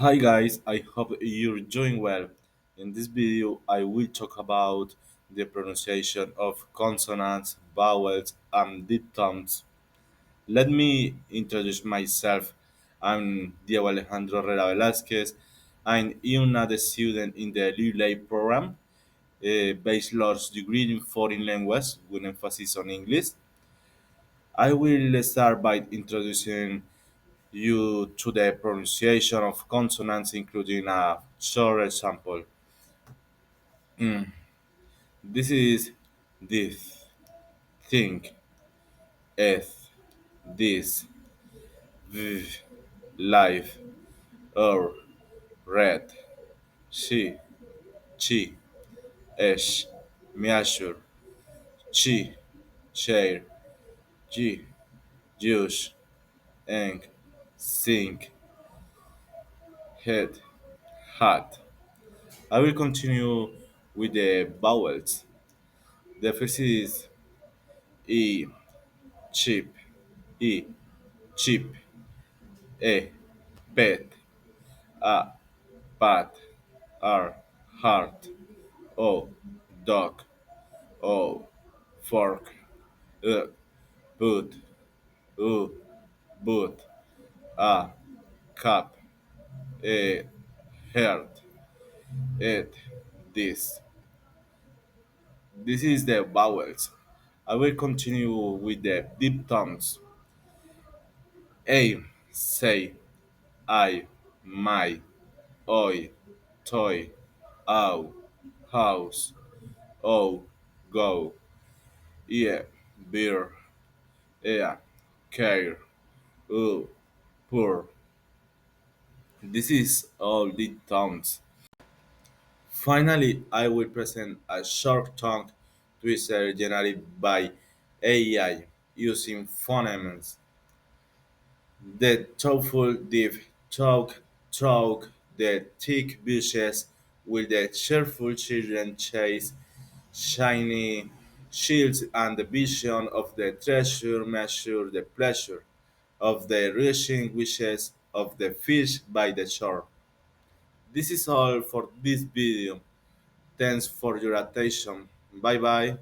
Hi guys, I hope you're doing well. In this video, I will talk about the pronunciation of consonants, vowels, and diphthongs. Let me introduce myself. I'm Diego Alejandro Herrera Velázquez. I'm a student in the Relay program, a bachelor's degree in foreign language with emphasis on English. I will start by introducing you to the pronunciation of consonants, including a short example. This is this, think, eth, this, v, life, or, red, she, chi, esh, measure, chi, chair, g, juice, eng, sink, head, hat. I will continue with the vowels. The first is e, cheap, e, cheap, e, pet, a, pat, r, heart, o, dog, o, fork, boot, u, boot, a, cup, e, heart, it, this. This is the vowels. I will continue with the diphthongs. A, say, I, my, oi, toy, ow, house, oh, go, yeah, beer, yeah, care, oh, poor. This is all the tongues. Finally, I will present a short tongue twister generated by AI using phonemes. The thoughtful deep talk the thick bushes with the cheerful children chase shiny shields and the vision of the treasure measure the pleasure of the reaching wishes of the fish by the shore. This is all for this video. Thanks for your attention. Bye bye.